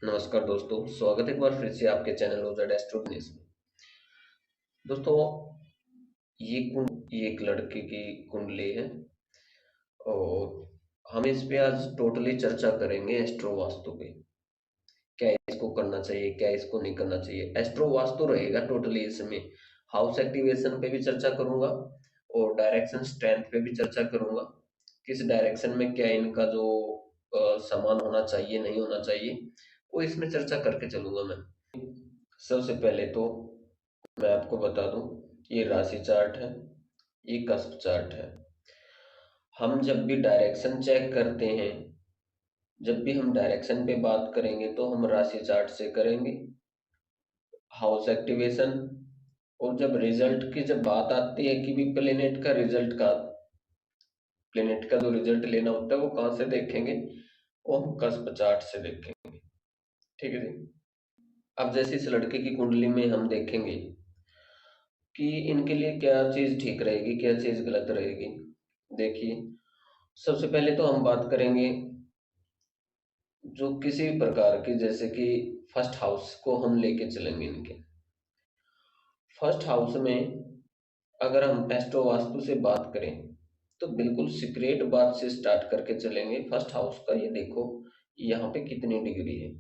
नमस्कार दोस्तों, स्वागत है एक बार फिर से आपके चैनल ओजेड एस्ट्रोनॉमिक्स में। दोस्तों, ये एक लड़के की कुंडली है और हम इस पे आज टोटली चर्चा करेंगे एस्ट्रो वास्तु पे। क्या इसको करना चाहिए, क्या इसको नहीं करना चाहिए। एस्ट्रो वास्तु रहेगा टोटली इसमें। हाउस एक्टिवेशन पे भी चर्चा करूंगा और डायरेक्शन स्ट्रेंथ पे भी चर्चा करूंगा। किस डायरेक्शन में क्या इनका जो समान होना चाहिए, नहीं होना चाहिए, वो इसमें चर्चा करके चलूंगा मैं। सबसे पहले तो मैं आपको बता दूं, ये राशि चार्ट है, ये कस्प चार्ट है। हम जब भी डायरेक्शन चेक करते हैं, जब भी हम डायरेक्शन पे बात करेंगे तो हम राशि चार्ट से करेंगे, हाउस एक्टिवेशन। और जब रिजल्ट की जब बात आती है कि भी प्लेनेट का रिजल्ट का, प्लेनेट का जो रिजल्ट लेना होता है वो कहाँ से देखेंगे, वो हम कस्प चार्ट से देखेंगे। ठीक है जी। अब जैसे इस लड़के की कुंडली में हम देखेंगे कि इनके लिए क्या चीज ठीक रहेगी, क्या चीज गलत रहेगी। देखिए, सबसे पहले तो हम बात करेंगे जो किसी भी प्रकार की, जैसे कि फर्स्ट हाउस को हम लेके चलेंगे इनके। फर्स्ट हाउस में अगर हम एस्ट्रो वास्तु से बात करें तो बिल्कुल सीक्रेट बात से स्टार्ट करके चलेंगे। फर्स्ट हाउस का ये देखो, यहाँ पे कितनी डिग्री है,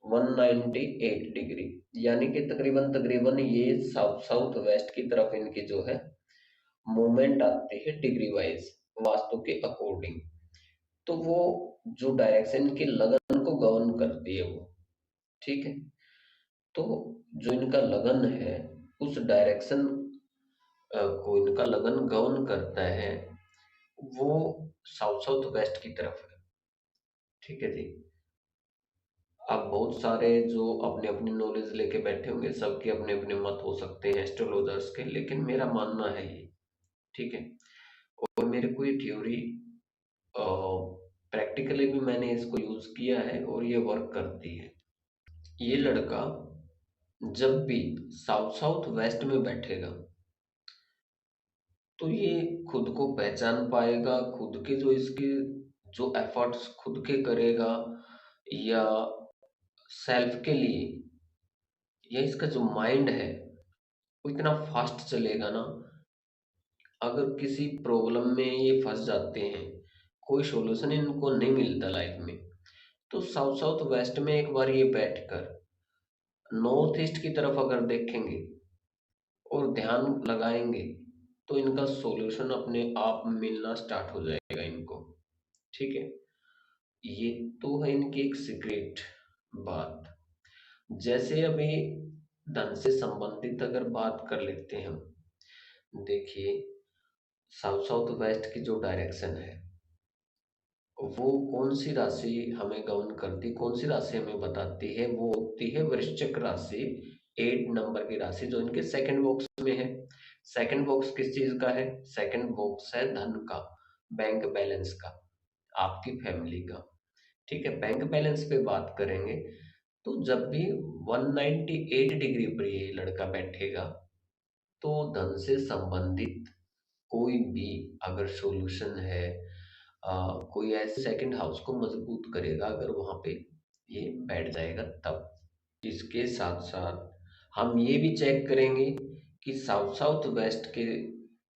198 डिग्री। यानी कि तकरीबन तकरीबन ये साउथ साउथ वेस्ट की तरफ इनकी जो है मूवमेंट आती है डिग्री वाइज, वास्तु के अकॉर्डिंग। तो वो जो डायरेक्शन की लगन को गवर्न करती है वो। ठीक है। तो जो इनका लगन है, उस डायरेक्शन को इनका लगन गवर्न करता है, वो साउथ साउथ वेस्ट की तरफ है। ठीक है जी। अब बहुत सारे जो अपने अपनी नॉलेज लेके बैठे होंगे, सबके अपने अपने मत हो सकते हैं एस्ट्रोलॉजर्स के, लेकिन मेरा मानना है ये। ठीक है। और मेरे को ये थ्योरी प्रैक्टिकली भी मैंने इसको यूज किया है और ये वर्क करती है। ये लड़का जब भी साउथ साउथ वेस्ट में बैठेगा तो ये खुद को पहचान पाएगा, खुद के जो इसके जो एफर्ट्स खुद के करेगा, या सेल्फ के लिए, या इसका जो माइंड है वो इतना फास्ट चलेगा ना। अगर किसी प्रॉब्लम में ये फंस जाते हैं, कोई सॉल्यूशन इनको नहीं मिलता लाइफ में, तो साउथ साउथ वेस्ट में एक बार ये बैठकर नॉर्थ ईस्ट की तरफ अगर देखेंगे और ध्यान लगाएंगे तो इनका सॉल्यूशन अपने आप मिलना स्टार्ट हो जाएगा इनको। ठीक है। ये तो है इनकी एक सीक्रेट बात। जैसे अभी धन से संबंधित अगर बात कर लेते हैं हम, देखिए साउथ साउथ वेस्ट की जो डायरेक्शन है, वो कौन सी राशि हमें गवर्न करती, कौन सी राशि हमें बताती है, वो होती है वृश्चिक राशि। 8 नंबर की राशि जो इनके सेकंड बॉक्स में है। सेकंड बॉक्स किस चीज का है? सेकंड बॉक्स है धन का, बैंक बैलेंस का, आपकी फैमिली का। ठीक है। बैंक बैलेंस पे बात करेंगे तो जब भी 198 डिग्री पर ये लड़का बैठेगा तो धन से संबंधित कोई भी अगर सॉल्यूशन है, कोई ऐसे सेकंड हाउस को मजबूत करेगा अगर वहां पे ये बैठ जाएगा तब। इसके साथ साथ हम ये भी चेक करेंगे कि साउथ साउथ वेस्ट के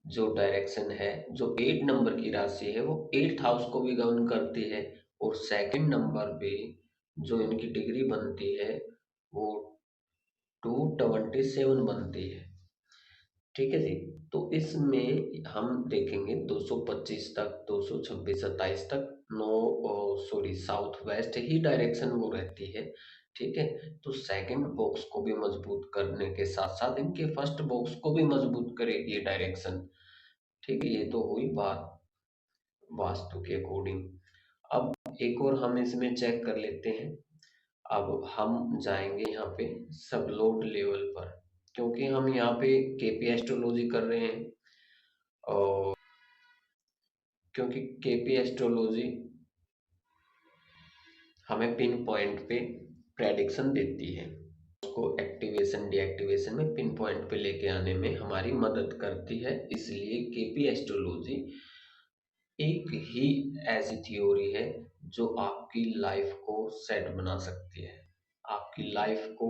जो डायरेक्शन है, जो 8 नंबर की राशि है, वो 8th हाउस को भी गवर्न करती है। और सेकंड नंबर पे जो इनकी डिग्री बनती है वो 227 बनती है। ठीक है जी। तो इसमें हम देखेंगे 225 तक, 226, 27 तक, नो सॉरी साउथ वेस्ट ही डायरेक्शन वो रहती है। ठीक है। तो सेकंड बॉक्स को भी मजबूत करने के साथ साथ इनके फर्स्ट बॉक्स को भी मजबूत करेगी ये डायरेक्शन। ठीक है। ये तो हुई बात वास्तु के अकॉर्डिंग। अब एक और हम इसमें चेक कर लेते हैं। अब हम जाएंगे यहाँ पे सब लोड लेवल पर, क्योंकि हम यहाँ पे केपी एस्ट्रोलॉजी कर रहे हैं। और क्योंकि केपी एस्ट्रोलॉजी हमें पिन पॉइंट पे प्रेडिक्शन देती है, उसको एक्टिवेशन डीएक्टिवेशन में पिन पॉइंट पे लेके आने में हमारी मदद करती है। इसलिए केपी एस्ट्रोलॉजी एक ही ऐसी थ्योरी है जो आपकी लाइफ को सेट बना सकती है, आपकी लाइफ को,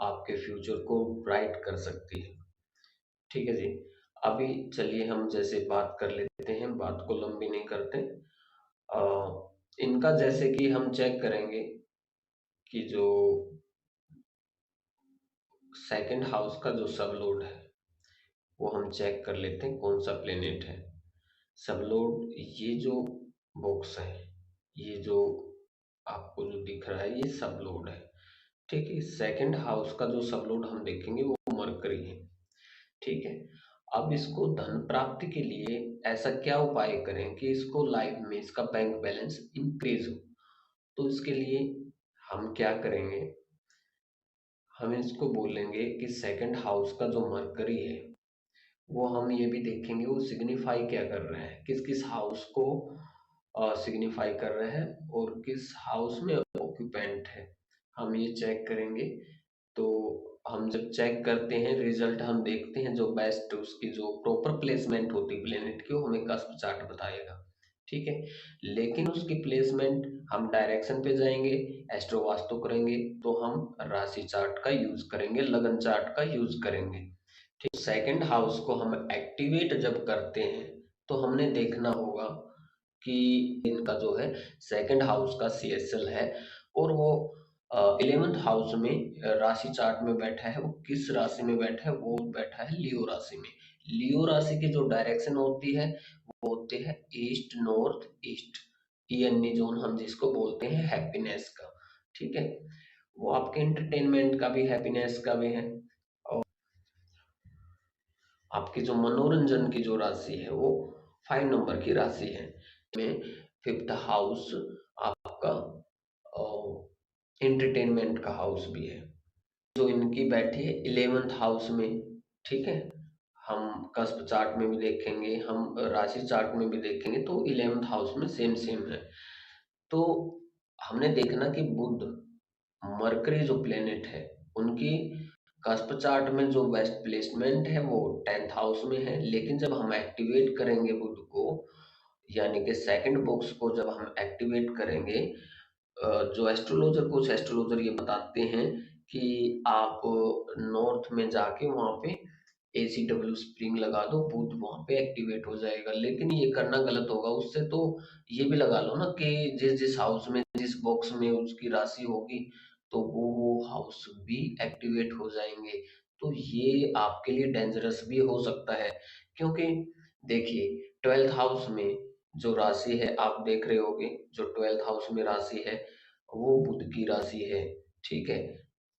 आपके फ्यूचर को ब्राइट कर सकती है। ठीक है जी। अभी चलिए हम जैसे बात कर लेते हैं, बात को लंबी नहीं करते। इनका जैसे कि हम चेक करेंगे कि जो सेकंड हाउस का जो सब लोड है, वो हम चेक कर लेते हैं कौन सा प्लेनेट है। सब लोड, ये जो बॉक्स है, ये जो आपको जो दिख रहा है, ये सब लोड है। ठीक है, सेकंड हाउस का जो सब लोड हम देखेंगे वो मरकरी है। ठीक है। अब इसको धन प्राप्ति के लिए ऐसा क्या उपाय करें कि इसको लाइफ में इसका बैंक बैलेंस इंक्रीज हो। तो इसके लिए हम क्या करेंगे, हम इसको बोलेंगे कि सेकंड हाउस का जो मरकरी है, वो हम ये भी देखेंगे वो सिग्निफाई क्या कर रहा है, किस किस हाउस को सिग्निफाई कर रहा है और किस हाउस में ऑक्यूपेंट है, हम ये चेक करेंगे। तो हम जब चेक करते हैं रिजल्ट, हम देखते हैं जो बेस्ट उसकी जो प्रॉपर प्लेसमेंट होती है प्लेनेट की, वो हमें कस्प चार्ट बताएगा। ठीक है। लेकिन उसकी प्लेसमेंट हम डायरेक्शन पे जाएंगे, एस्ट्रो वास्तु करेंगे, तो हम राशि चार्ट का यूज करेंगे, लगन चार्ट का यूज करेंगे। ठीक। सेकंड हाउस को हम एक्टिवेट जब करते हैं तो हमने देखना होगा कि इनका जो है सेकंड हाउस का सीएसएल है, और वो 11th हाउस में राशि चार्ट में बैठा है। वो किस राशि में बैठा है, वो बैठा है लियो राशि में। लियो राशि की जो डायरेक्शन होती है वो होती है ईस्ट नॉर्थ ईस्ट, ईएनई जोन हम जिसको बोलते हैं हैप्पीनेस का। ठीक है। वो आपके एंटरटेनमेंट का भी, हैप्पीनेस का भी है। और आपकी जो मनोरंजन की जो राशि है वो 5 नंबर की राशि है। में फिफ्थ हाउस आपका एंटरटेनमेंट का हाउस भी है, जो इनकी बैठी है 11th हाउस में। ठीक है। हम कस्प चार्ट में भी देखेंगे, हम राशि चार्ट में भी देखेंगे, तो 11th हाउस में सेम सेम है। तो हमने देखना कि बुध, मरकरी जो प्लेनेट है, उनकी कस्प चार्ट में जो बेस्ट प्लेसमेंट है वो 10th हाउस में है। लेकिन जब हम एक्टिवेट करेंगे बुध को, यानी कि सेकंड बॉक्स को जब हम एक्टिवेट करेंगे, जो एस्ट्रोलॉजर, कुछ एस्ट्रोलॉजर ये बताते हैं कि आप नॉर्थ में जाके वहाँ पे ACW स्प्रिंग लगा दो, बुध वहाँ पे एक्टिवेट हो जाएगा। लेकिन ये करना गलत होगा, उससे तो ये भी लगा लो ना कि जिस जिस हाउस में, जिस बॉक्स में उसकी राशि होगी, तो वो हाउस भी एक्टिवेट हो जाएंगे। तो ये आपके लिए डेंजरस भी हो सकता है, क्योंकि देखिए 12th हाउस में जो राशि है, आप देख रहे होगे जो 12th हाउस में राशि है वो बुध की राशि है। ठीक है।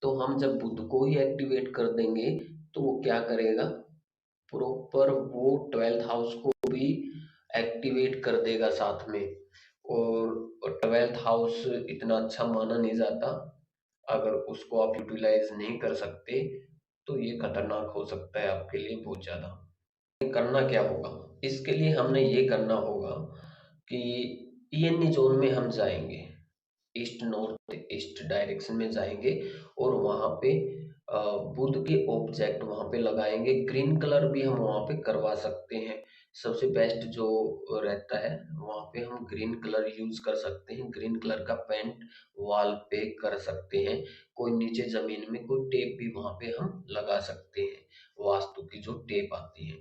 तो हम जब बुध को ही एक्टिवेट कर देंगे तो वो क्या करेगा, प्रॉपर वो 12th हाउस को भी एक्टिवेट कर देगा साथ में। और 12th हाउस इतना अच्छा माना नहीं जाता, अगर उसको आप यूटिलाइज नहीं कर सकते तो ये खतरनाक हो सकता है आपके लिए बहुत ज्यादा। करना क्या होगा, इसके लिए हमने ये करना होगा कि ईएनई जोन में हम जाएंगे, ईस्ट नॉर्थ ईस्ट डायरेक्शन में जाएंगे, और वहां पे बुध के ऑब्जेक्ट वहां पे लगाएंगे। ग्रीन कलर भी हम वहां पे करवा सकते हैं, सबसे बेस्ट जो रहता है वहां पे हम ग्रीन कलर यूज कर सकते हैं। ग्रीन कलर का पेंट वॉल पे कर सकते हैं, कोई नीचे जमीन में कोई टेप भी वहां पे हम लगा सकते हैं, वास्तु की जो टेप आती है।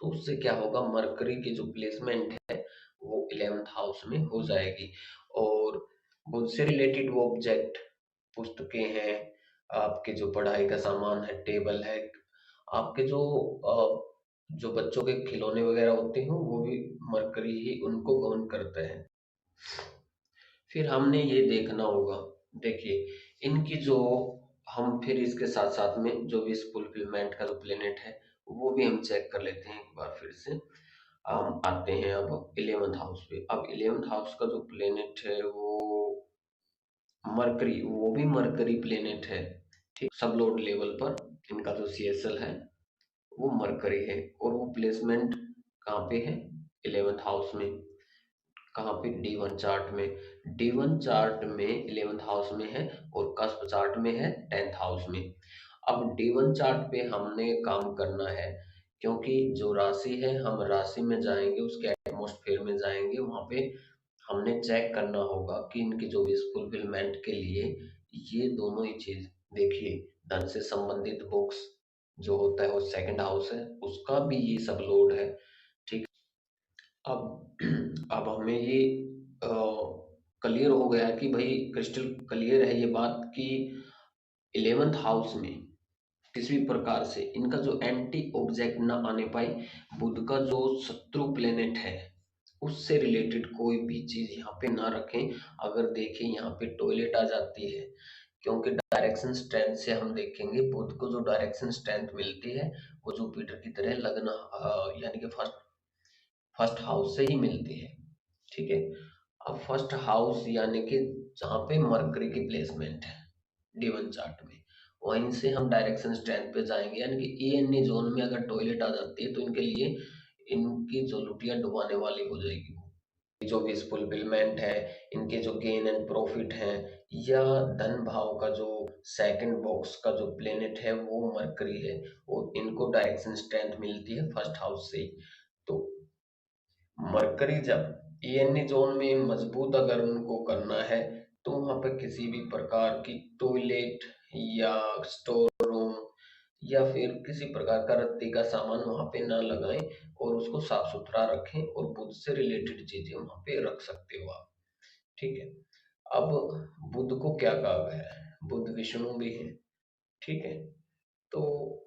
तो उससे क्या होगा, मरकरी की जो प्लेसमेंट है वो 11th हाउस में हो जाएगी। और बुद्ध से रिलेटेड वो ऑब्जेक्ट, पुस्तकें हैं, आपके जो पढ़ाई का सामान है, टेबल है, आपके जो जो बच्चों के खिलौने वगैरह होते हैं वो भी मरकरी ही उनको गवर्न करता है। फिर हमने ये देखना होगा, देखिए इनकी जो, हम फिर इसके साथ साथ में जो विश फुलफिलमेंट का जो प्लेनेट है वो भी हम चेक कर लेते हैं एक बार फिर से। हम आते हैं अब 11th हाउस पे। अब 11th हाउस का जो प्लेनेट है वो मरकरी, वो भी मरकरी प्लेनेट है। ठीक, सब लोड लेवल पर इनका जो सीएसएल है वो मरकरी है, और वो प्लेसमेंट कहाँ पे है, 11th हाउस में। कहाँ पे, D1 चार्ट में। D1 चार्ट में 11th हाउस में है, और कस्प चार्ट में है 10th हाउस में। अब D1 चार्ट पे हमने काम करना है, क्योंकि जो राशि है, हम राशि में जाएंगे, उसके एटमॉस्फेयर में जाएंगे, वहां पे हमने चेक करना होगा कि इनकी जो विश फुलफिलमेंट के लिए ये दोनों ही चीज, देखिए, धन से संबंधित बुक्स जो होता है वो सेकंड हाउस है, उसका भी ये सब लोड है। ठीक। अब अब हमें ये क्लियर हो गया कि भाई, क्रिस्टल क्लियर है ये बात कि 11th हाउस में किसी भी प्रकार से इनका जो एंटी ऑब्जेक्ट ना आने पाए, बुध का जो शत्रु प्लेनेट है उससे रिलेटेड कोई भी चीज यहाँ पे ना रखें। अगर देखें यहाँ पे टॉयलेट आ जाती है, क्योंकि डायरेक्शन स्ट्रेंथ से हम देखेंगे बुध को जो डायरेक्शन स्ट्रेंथ मिलती है वो जुपिटर की तरह लगना, यानी कि फर्स्ट फर्स्ट हाउस से ही मिलती है। ठीक है। अब फर्स्ट हाउस यानी कि जहाँ पे मरकरी की प्लेसमेंट है D1 चार्ट में, वहीं से हम डायरेक्शन स्ट्रेंथ पे जाएंगे, यानी कि ENE जोन में अगर टॉयलेट आ जाती है तो इनके लिए इनकी जो लुटिया डुबाने वाली हो जाएगी। जो भी फुलफिलमेंट है, इनके जो गेन एंड प्रॉफिट है, या धन भाव का जो सेकंड बॉक्स का जो प्लेनेट है वो मरकरी है, और इनको डायरेक्शन स्ट्रेंथ मिलती है फर्स्ट हाउस से ही। तो मरकरी जब ENE जोन में मजबूत अगर उनको करना है तो वहां पर किसी भी प्रकार की टॉयलेट या स्टोर रूम या फिर किसी प्रकार का रत्ती का सामान वहां पे ना लगाएं, और उसको साफ सुथरा रखें, और बुद्ध से रिलेटेड चीजें वहां पे रख सकते हो आप। ठीक है। अब बुद्ध को क्या कहा गया है, बुद्ध विष्णु भी है। ठीक है। तो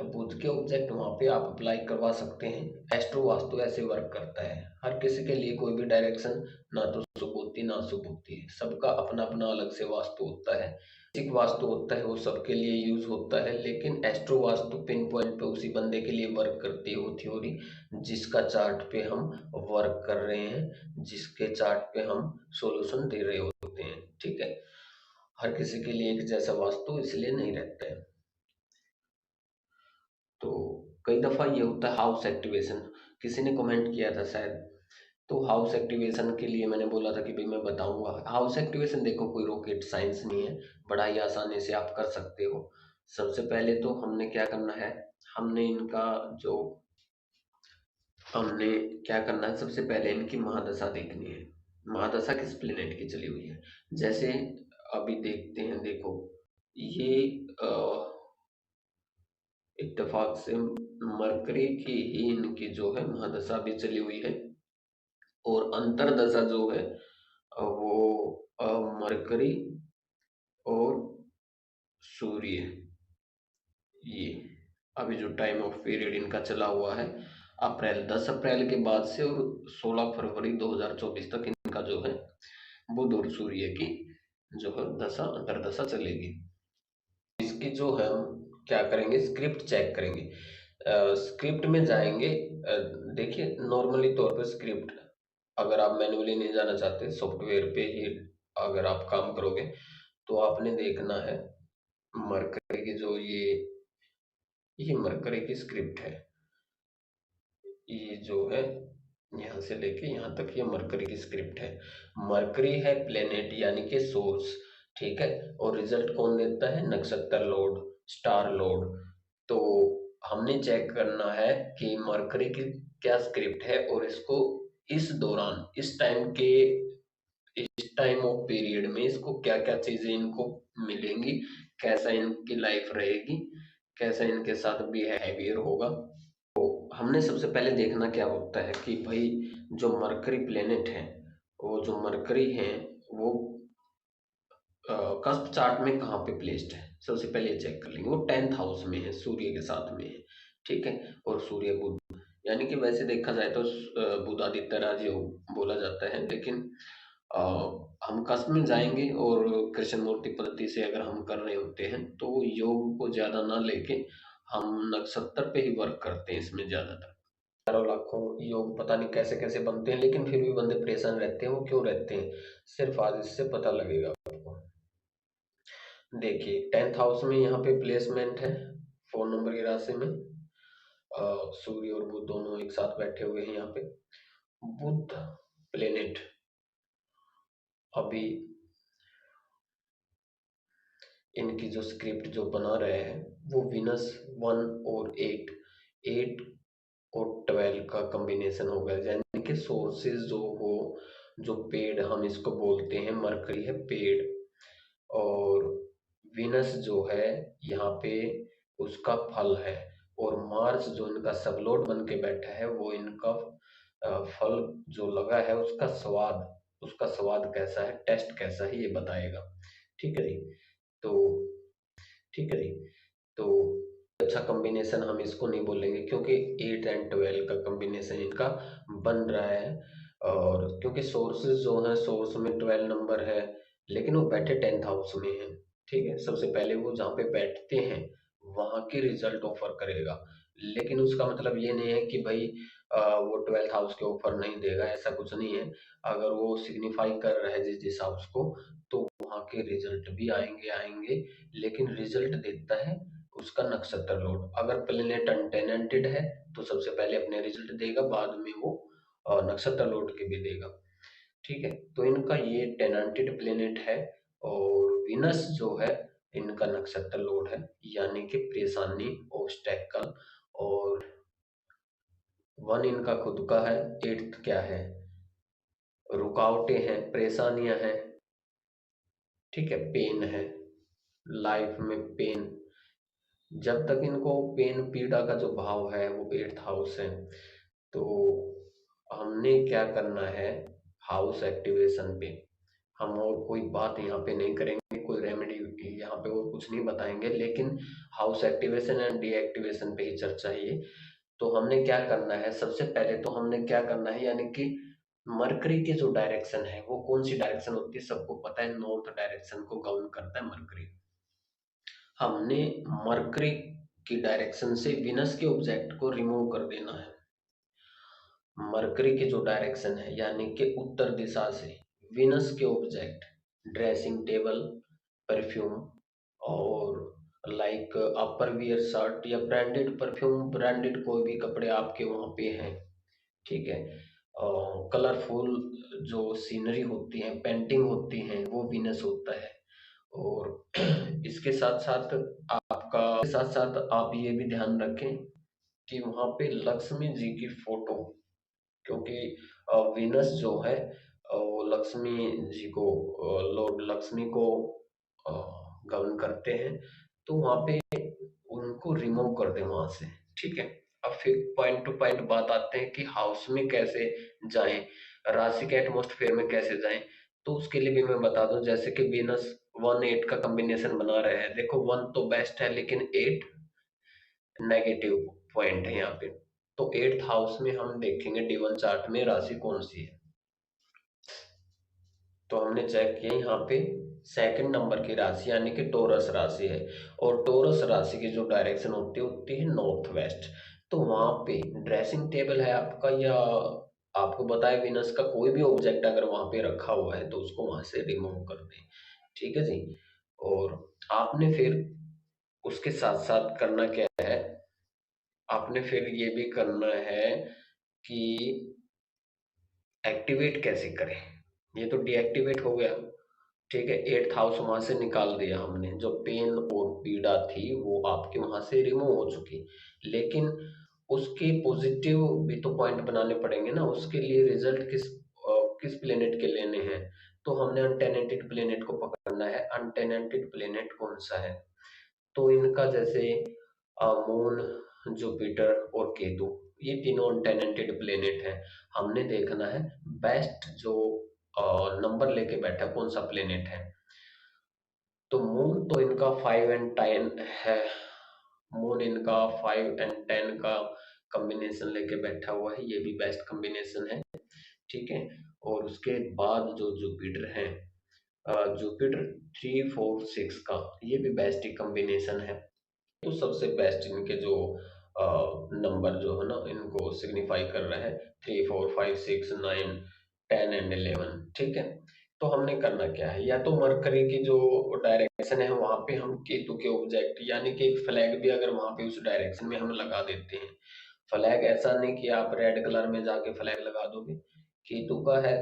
बुद्ध के ऑब्जेक्ट वहां पे आप अप्लाई करवा सकते हैं। एस्ट्रो वास्तु ऐसे वर्क करता है, हर किसी के लिए कोई भी डायरेक्शन ना तो शुभ होती ना अशुभ होती है, सबका अपना अपना अलग से वास्तु होता है। एक वास्तु होता है वो सबके लिए यूज होता है, लेकिन एस्ट्रो वास्तु पिन पॉइंट पे उसी बंदे के लिए वर्क करती है वो थ्योरी, जिसका चार्ट पे हम वर्क कर रहे हैं, जिसके चार्ट पे हम सॉल्यूशन दे रहे होते हैं। ठीक है। हर किसी के लिए एक जैसा वास्तु इसलिए नहीं रहता है। तो कई दफा ये होता है हाउस एक्टिवेशन, किसी ने कमेंट किया था शायद, तो हाउस एक्टिवेशन के लिए मैंने बोला था कि भाई मैं बताऊंगा। हाउस एक्टिवेशन देखो कोई रॉकेट साइंस नहीं है, बड़ा ही आसानी से आप कर सकते हो। सबसे पहले तो हमने क्या करना है, हमने इनका जो हमने क्या करना है, सबसे पहले इनकी महादशा देखनी है। महादशा किस प्लेनेट की चली हुई है, जैसे अभी देखते हैं। देखो ये इत्तेफाक से मरकरी की ही इनकी जो है महादशा भी चली हुई है, और अंतरदशा जो है वो मरकरी और सूर्य, ये अभी जो टाइम ऑफ पीरियड इनका चला हुआ है अप्रैल 10 अप्रैल के बाद से और 16 फरवरी 2024 तक इनका जो है बुध और सूर्य की जो है दशा अंतरदशा चलेगी। इसकी जो है हम क्या करेंगे, स्क्रिप्ट चेक करेंगे। स्क्रिप्ट में जाएंगे। देखिए नॉर्मली तौर पर स्क्रिप्ट, अगर आप मैन्युअली नहीं जाना चाहते, सॉफ्टवेयर पे ही अगर आप काम करोगे, तो आपने देखना है मरकरी की जो ये मरकरी की स्क्रिप्ट है, ये जो है यहाँ से लेके यहाँ तक ये मरकरी की स्क्रिप्ट है। मरकरी है प्लेनेट यानी कि सोर्स। ठीक है। और रिजल्ट कौन देता है, नक्षत्र लोड, स्टार लोड। तो हमने चेक करना है कि मरकरी की क्या स्क्रिप्ट है, और इसको इस दौरान इस टाइम ऑफ पीरियड में इसको क्या क्या चीजें इनको मिलेंगी, कैसा इनकी लाइफ रहेगी, कैसा इनके साथ बिहेवियर होगा। हमने सबसे पहले देखना क्या होता है कि भाई जो मरकरी प्लेनेट है, वो जो मरकरी है वो कस्प चार्ट में कहाँ पे प्लेस्ड है, सबसे पहले ये चेक कर लेंगे। वो 10th हाउस में है, सूर्य के साथ में है। ठीक है। और सूर्य बुध, यानी कि वैसे देखा जाए तो बुध आदित्य राज योग बोला जाता है, लेकिन अ, हम कस्प में जाएंगे, और कृष्ण मूर्ति पद्धति से अगर हम कर रहे होते हैं तो योग को ज्यादा ना लेके हम नक्षत्र पे ही वर्क करते हैं इसमें ज्यादातर। हजारों लाखों योग पता नहीं कैसे कैसे बनते हैं, लेकिन फिर भी बंदे परेशान रहते हैं। वो क्यों रहते हैं, सिर्फ आज इससे पता लगेगा आपको। देखिए 10th हाउस में यहाँ पे प्लेसमेंट है 4 नंबर की राशि में। सूर्य और बुध दोनों एक साथ बैठे हुए हैं यहाँ पे। बुध प्लेनेट अभी इनकी जो स्क्रिप्ट जो बना रहे हैं वो विनस 1 और 8, 8 और 12 का कॉम्बिनेशन हो गया, यानी कि सोर्सेज जो हो, जो पेड़ हम इसको बोलते हैं, मरकरी है पेड़, और विनस जो है यहाँ पे उसका फल है, और मार्स जो इनका सबलोड बन के बैठा है वो इनका फल जो लगा है उसका स्वाद कैसा है, टेस्ट कैसा है, ये बताएगा। ठीक है जी। तो ठीक है जी। तो अच्छा कॉम्बिनेशन हम इसको नहीं बोलेंगे, क्योंकि 8 और 12 का कॉम्बिनेशन इनका बन रहा है, और क्योंकि सोर्सेज जो है, सोर्स में 12 नंबर है, लेकिन वो बैठे 10th हाउस में है। ठीक है, सबसे पहले वो जहाँ पे बैठते हैं वहां के रिजल्ट ऑफर करेगा, लेकिन उसका मतलब ये नहीं है कि भाई वो 12th हाउस के ऑफर नहीं देगा, ऐसा कुछ नहीं है। अगर वो सिग्निफाई कर रहा है जिस जिस हाउस को, तो वहाँ के रिजल्ट भी आएंगे आएंगे, लेकिन रिजल्ट देता है उसका नक्षत्र लॉर्ड। अगर प्लेनेट अनटेनेंटेड है तो सबसे पहले अपने रिजल्ट देगा, बाद में वो नक्षत्र लॉर्ड के भी देगा। ठीक है, तो इनका ये टेनेंटेड प्लेनेट है, और विनस जो है इनका नक्षत्र लॉर्ड है, यानी कि परेशानी, ऑब्स्टेकल, और 1 इनका खुद का है, 8th क्या है, रुकावटें हैं, परेशानियां हैं। ठीक है, पेन है, लाइफ में पेन, जब तक इनको पेन पीड़ा का जो भाव है वो 8th हाउस है, तो हमने क्या करना है, हाउस एक्टिवेशन पे हम और कोई बात यहाँ पे नहीं करेंगे, कोई रेमेडी यहाँ पे और कुछ नहीं बताएंगे, लेकिन हाउस एक्टिवेशन एंड डीएक्टिवेशन पे ही चर्चा है ये। तो हमने क्या करना है, सबसे पहले तो हमने क्या करना है, यानी कि मरकरी की जो डायरेक्शन है वो कौन सी डायरेक्शन होती है, सबको पता है, नॉर्थ डायरेक्शन को गवर्न करता है मरकरी। हमने मरकरी की डायरेक्शन से विनस के ऑब्जेक्ट को रिमूव कर देना है। मरकरी की जो डायरेक्शन है यानी कि उत्तर दिशा से विनस के ऑब्जेक्ट, ड्रेसिंग टेबल, परफ्यूम, और लाइक अपर वियर शर्ट या ब्रांडेड परफ्यूम, ब्रांडेड कोई भी कपड़े आपके वहाँ पे हैं। ठीक है, कलरफुल जो सीनरी होती है, पेंटिंग होती हैं, वो विनस होता है। और इसके साथ साथ आप ये भी ध्यान रखें कि वहाँ पे लक्ष्मी जी की फोटो, क्योंकि वीनस जो है वो लक्ष्मी जी को, लॉर्ड लक्ष्मी को गवर्न करते हैं, तो वहाँ पे उनको रिमूव कर दें वहां से। ठीक है, अब फिर पॉइंट टू पॉइंट बात आते हैं कि हाउस में कैसे जाएं, राशि के एटमॉस्फेयर में कैसे जाएं। तो उसके लिए भी मैं बता दूं, जैसे कि वीनस 1 8 का कॉम्बिनेशन बना रहे हैं, देखो 1 तो बेस्ट है, लेकिन 8 नेगेटिव पॉइंट है यहाँ पे। तो 8th हाउस में हम देखेंगे D1 चार्ट में राशि कौन सी है, तो हमने चेक किया यहाँ पे सेकंड नंबर की राशि यानी कि टोरस राशि है, और टोरस राशि की जो डायरेक्शन होती है नॉर्थ वेस्ट। तो वहां पे ड्रेसिंग टेबल है आपका, या आपको बताया विनस का कोई भी ऑब्जेक्ट अगर वहां पे रखा हुआ है तो उसको वहां से रिमूव कर दें। ठीक है जी। और आपने फिर उसके साथ साथ करना क्या है, आपने फिर ये भी करना है कि एक्टिवेट कैसे करें। ये तो डीएक्टिवेट हो गया। ठीक है, 8th हाउस वहां से निकाल दिया हमने, जो पेन और पीड़ा थी वो आपके वहां से रिमूव हो चुकी, लेकिन उसके पॉजिटिव भी तो पॉइंट बनाने पड़ेंगे ना, उसके लिए रिजल्ट किस प्लेनेट के लेने हैं। तो हमने अनटेनेंटेड प्लेनेट को पकड़ना है। अनटेनेंटेड प्लेनेट कौन सा है, तो इनका जैसे मून, जुपिटर और केतु, ये तीनों अनटेनेंटेड प्लेनेट हैं। हमने देखना है बेस्ट जो नंबर लेके बैठा कौन सा प्लेनेट है। तो मून तो इनका 5 और 10 है, मून इनका 5 और 10 का कॉम्बिनेशन लेके बैठा हुआ है, ये भी बेस्ट कॉम्बिनेशन है। ठीक है, और उसके बाद जो जुपिटर है, जुपिटर 3 4 6 का, ये भी बेस्ट ही कॉम्बिनेशन है। तो सबसे बेस्ट इनके जो नंबर जो है ना, इनको सिग्निफाई कर रहा है 3 4 5 6 9 10 और 11। ठीक है, तो हमने करना क्या है, या तो मरकरी की जो डायरेक्शन है वहां पे हम केतु के ऑब्जेक्ट यानी कि एक फ्लैग भी अगर वहां पे उस डायरेक्शन में हम लगा देते हैं। फ्लैग ऐसा नहीं कि आप रेड कलर में जाके फ्लैग लगा दोगे, केतु का है,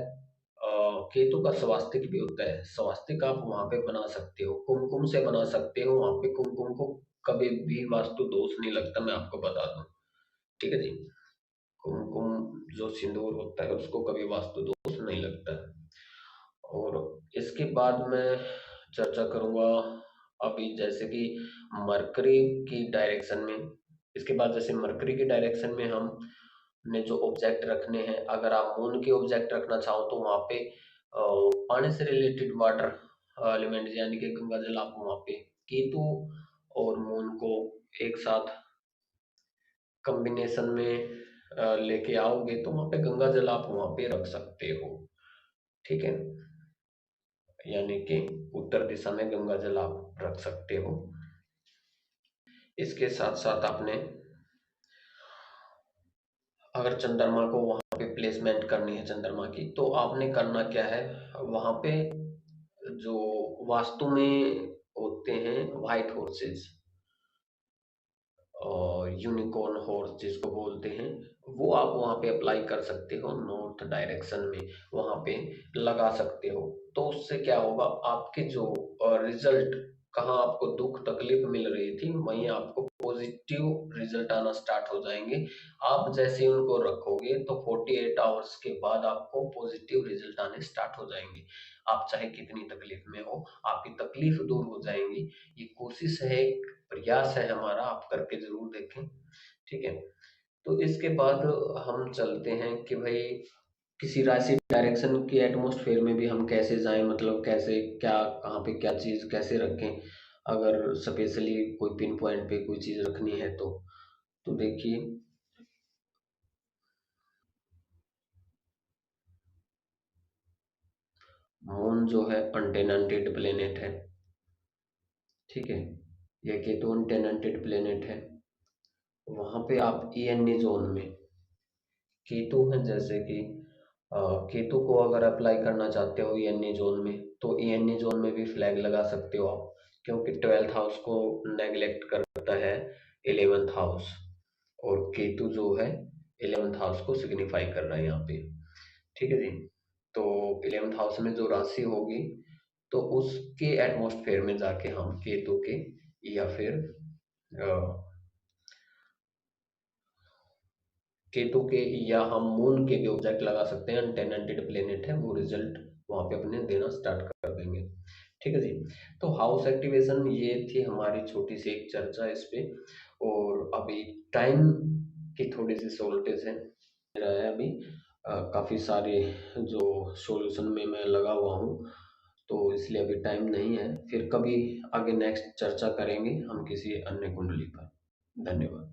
केतु का स्वास्तिक भी होता है, स्वास्तिक आप वहां पे बना सकते हो, कुमकुम से बना सकते हो, वहां पे कुमकुम को कभी भी वास्तु दोष नहीं लगता, मैं आपको बता दूं। ठीक है जी। कुमकुम जो सिंदूर होता है उसको कभी वास्तु दोष नहीं लगता है। और इसके बाद मैं चर्चा करूंगा अभी जैसे कि मरकरी की डायरेक्शन में। इसके बाद जैसे मरकरी की डायरेक्शन में हम ने जो ऑब्जेक्ट रखने हैं, अगर आप मून के ऑब्जेक्ट रखना चाहो तो वहाँ पे पानी से रिलेटेड वाटर एलिमेंट यानी कि गंगा जल आप वहाँ पे केतु और मून को एक साथ कॉम्बिनेशन में लेके आओगे तो वहाँ पे गंगा जल आप वहाँ पे रख सकते हो। ठीक है, यानी कि उत्तर दिशा में गंगा जल आप रख सकते हो। इसके साथ साथ आपने अगर चंद्रमा को वहां पे प्लेसमेंट करनी है चंद्रमा की, तो आपने करना क्या है, वहां पे जो वास्तु में होते हैं व्हाइट हॉर्सेस और यूनिकॉर्न हॉर्स जिसको बोलते हैं, वो आप वहाँ पे अप्लाई कर सकते हो नॉर्थ डायरेक्शन में, वहाँ पे लगा सकते हो। तो उससे क्या होगा, आपके जो रिजल्ट, कहाँ आपको दुख तकलीफ मिल रही थी वहीं आपको पॉजिटिव रिजल्ट आना स्टार्ट हो जाएंगे। आप जैसे उनको रखोगे तो 48 आवर्स के बाद आपको पॉजिटिव रिजल्ट आने स्टार्ट हो जाएंगे। आप चाहे कितनी तकलीफ में हो, आपकी तकलीफ दूर हो जाएंगी। ये कोशिश है, एक प्रयास है हमारा, आप करके जरूर देखें। ठीक है, तो इसके बाद हम चलते हैं कि भाई किसी राशि डायरेक्शन की एटमॉस्फेयर में भी हम कैसे जाएं, मतलब कैसे क्या, कहाँ पे क्या चीज कैसे रखें, अगर स्पेशली कोई पिन पॉइंट पे कोई चीज रखनी है तो देखिए, मून जो है अनटेनेंटेड प्लेनेट है। ठीक है, यह केतु अनटेनेंटेड प्लेनेट है। वहां पे आप ईएनए जोन में केतु है, जैसे कि केतु को अगर अप्लाई करना चाहते हो ईएनए जोन में, तो ईएनए जोन में भी फ्लैग लगा सकते हो आप, क्योंकि 12th हाउस को नेग्लेक्ट करता है 11th हाउस, और केतु जो है 11th हाउस को सिग्निफाई कर रहा है यहाँ पे। ठीक है जी, तो 11th हाउस में जो राशि होगी तो उसके एटमॉस्फेयर में जाके हम केतु के या फिर केतु के या हम मून के भी ऑब्जेक्ट लगा सकते हैं, अनटेनेंटेड प्लेनेट है, वो रिजल्ट वहां पे अपने देना स्टार्ट कर देंगे। ठीक है जी, तो हाउस एक्टिवेशन ये थी हमारी छोटी सी एक चर्चा इस पे। और अभी टाइम की थोड़ी सी शॉर्टेज है मेरा है अभी, काफी सारे जो सॉल्यूशन में मैं लगा हुआ हूँ, तो इसलिए अभी टाइम नहीं है। फिर कभी आगे नेक्स्ट चर्चा करेंगे हम किसी अन्य कुंडली पर। धन्यवाद।